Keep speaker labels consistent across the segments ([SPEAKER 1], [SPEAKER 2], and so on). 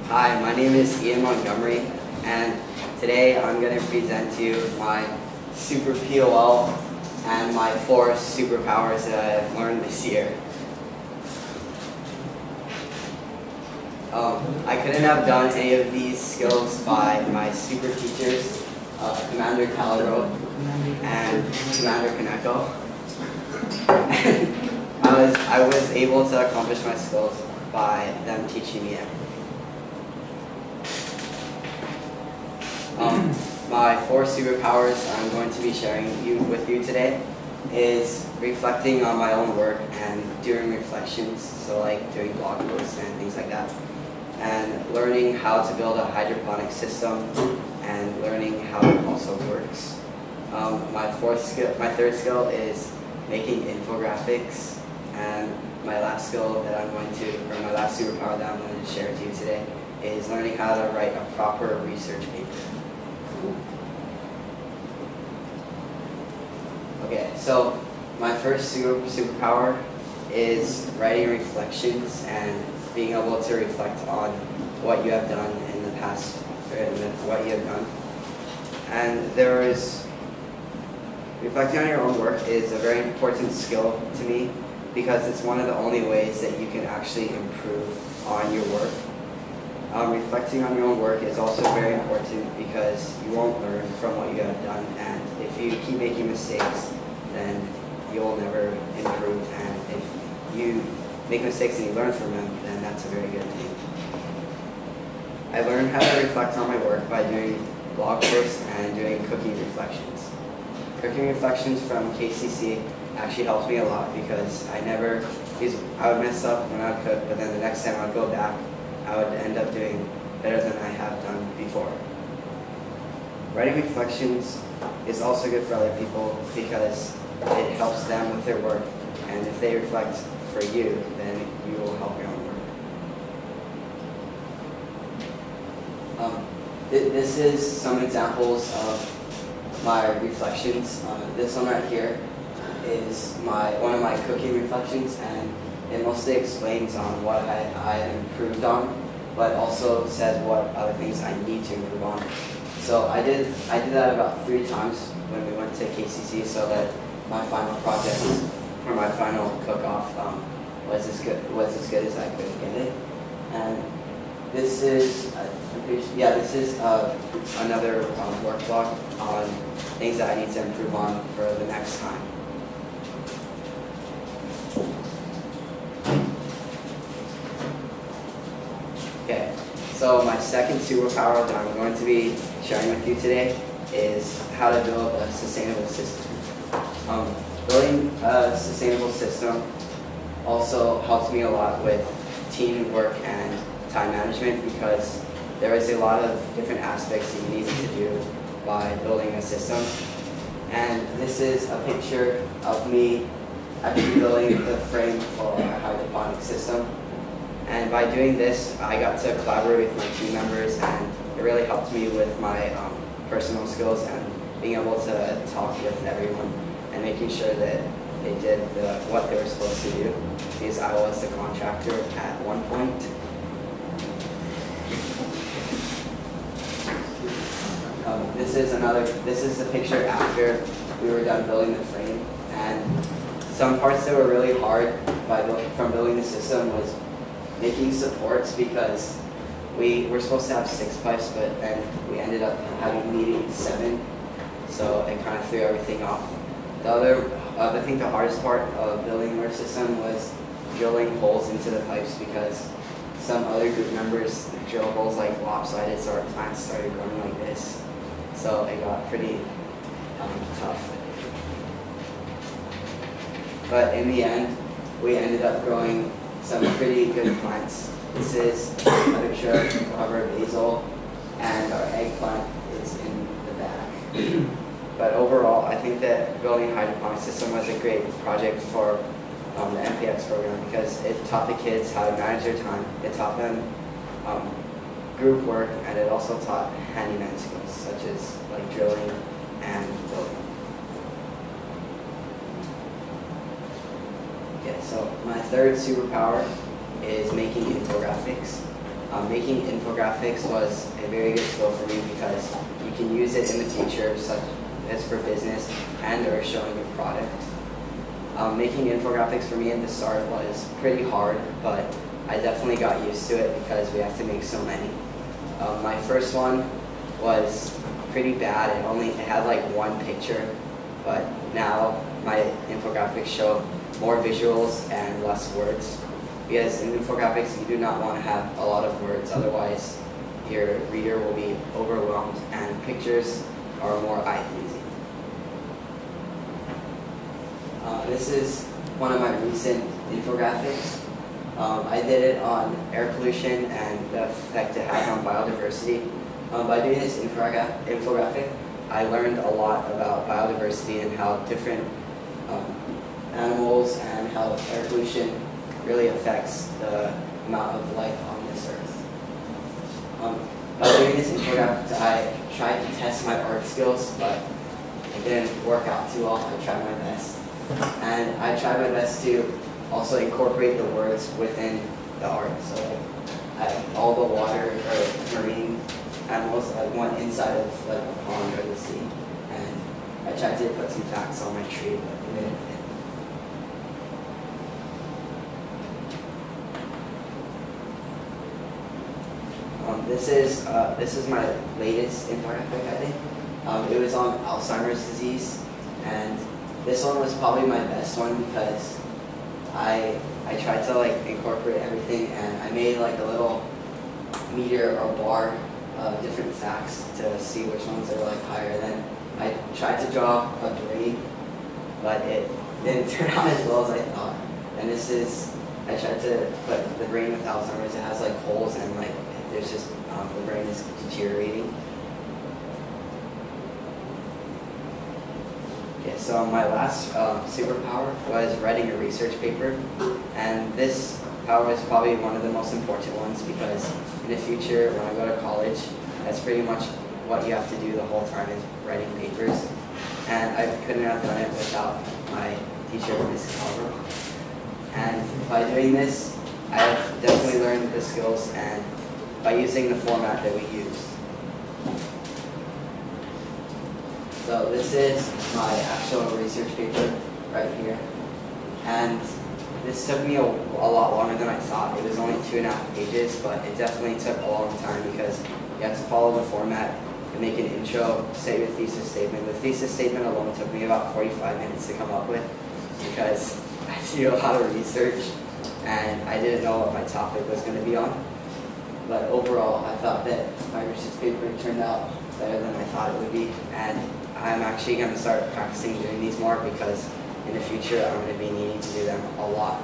[SPEAKER 1] Hi, my name is Ian Montgomery, and today I'm going to present to you my super PoL and my 4 superpowers that I've learned this year. I couldn't have done any of these skills by my super teachers, Commander Calero and Commander Kaneko. I was able to accomplish my skills by them teaching me everything. My 4 superpowers I'm going to be sharing with you today is reflecting on my own work and doing reflections, so like doing blog posts and things like that, and learning how to build a hydroponic system and learning how it also works. My third skill is making infographics, and my last skill that my last superpower that I'm going to share with you today is learning how to write a proper research paper. Okay, so my first superpower is writing reflections and being able to reflect on what you have done in the past, what you have done. And reflecting on your own work is a very important skill to me because it's one of the only ways that you can actually improve on your work. Reflecting on your own work is also very important because you won't learn from what you have done, and if you keep making mistakes, then you'll never improve, and if you make mistakes and you learn from them, then that's a very good thing. I learned how to reflect on my work by doing blog posts and doing cooking reflections. Cooking reflections from KCC actually helped me a lot because I would mess up when I would cook, but then the next time I would go back, I would end up doing better than I have done before. Writing reflections is also good for other people because it helps them with their work, and if they reflect for you, then you will help your own work. This is some examples of my reflections. This one right here is one of my cooking reflections, and it mostly explains on what I improved on, but also says what other things I need to improve on. So I did that about 3 times when we went to KCC, so that my final project or my final cook-off was as good as I could get it. And this is another work block on things that I need to improve on for the next time. Okay, so my second superpower that I'm going to be sharing with you today is how to build a sustainable system. Building a sustainable system also helps me a lot with teamwork and time management because there is a lot of different aspects that you need to do by building a system. And this is a picture of me actually building the frame for a hydroponic system. And by doing this, I got to collaborate with my team members, and it really helped me with my personal skills and being able to talk with everyone and making sure that they did what they were supposed to do, because I was the contractor at one point. This is the picture after we were done building the frame, and some parts that were really hard from building the system was making supports, because we were supposed to have 6 pipes, but then we ended up needing 7, so it kind of threw everything off. I think the hardest part of building our system was drilling holes into the pipes, because some other group members drilled holes like lopsided, so our plants started growing like this. So it got pretty tough. But in the end, we ended up growing some pretty good plants. This is a picture of our basil, and our eggplant is in the back. But overall, I think that building a hydroponic system was a great project for the MPX program because it taught the kids how to manage their time. It taught them group work, and it also taught handyman skills such as like drilling and building. Okay, so my third superpower is making infographics. Making infographics was a very good skill for me because you can use it in the future, such as for business and or showing your product. Making infographics for me at the start was pretty hard, but I definitely got used to it because we have to make so many. My first one was pretty bad. It had like one picture, but now my infographics show more visuals and less words. Because in infographics you do not want to have a lot of words, otherwise your reader will be overwhelmed, and pictures are more eye-pleasing. This is one of my recent infographics. I did it on air pollution and the effect it has on biodiversity. By doing this infographic, I learned a lot about biodiversity and how different animals and how air pollution really affects the amount of life on this earth. By doing this infographic, I tried to test my art skills, but it didn't work out too well. I tried my best. And I tried my best to also incorporate the words within the art. So like all the water or marine animals went inside of like a pond or the sea. And I tried to put some facts on my tree, but it didn't fit. This is my latest infographic, I think. It was on Alzheimer's disease, and this one was probably my best one because I tried to like incorporate everything, and I made like a little meter or bar of different facts to see which ones are like higher than. I tried to draw a brain, but it didn't turn out as well as I thought. And I tried to put the brain with Alzheimer's. It has like holes and like there's just the brain is deteriorating. Okay, so my last superpower was writing a research paper, and this power is probably one of the most important ones because in the future, when I go to college, that's pretty much what you have to do the whole time is writing papers, and I couldn't have done it without my teacher, Ms. Calver. And by doing this, I've definitely learned the skills and by using the format that we use. So this is my actual research paper right here. And this took me a lot longer than I thought. It was only 2.5 pages, but it definitely took a long time because you have to follow the format and make an intro, say your thesis statement. The thesis statement alone took me about 45 minutes to come up with because I had to do a lot of research and I didn't know what my topic was going to be on. But overall, I thought that my research paper turned out better than I thought it would be, and I'm actually going to start practicing doing these more because in the future I'm going to be needing to do them a lot.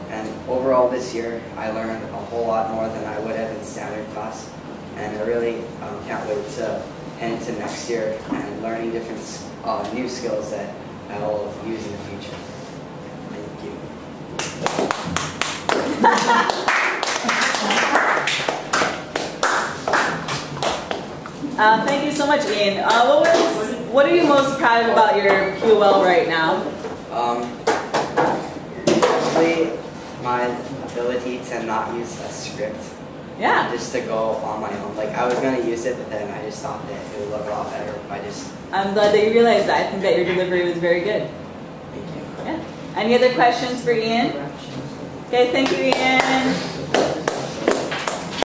[SPEAKER 1] And overall this year, I learned a whole lot more than I would have in standard class, and I really can't wait to head into next year and learning different new skills that I will use in the future. Thank you.
[SPEAKER 2] Thank you so much, Ian. What are you most proud of about your PoL right now?
[SPEAKER 1] Probably my ability to not use a script.
[SPEAKER 2] Yeah.
[SPEAKER 1] Just to go on my own. Like I was gonna use it, but then I just thought that it would look a lot better.
[SPEAKER 2] I'm glad that you realized that. I think that your delivery was very good.
[SPEAKER 1] Thank you.
[SPEAKER 2] Yeah. Any other questions for Ian? Okay, thank you, Ian.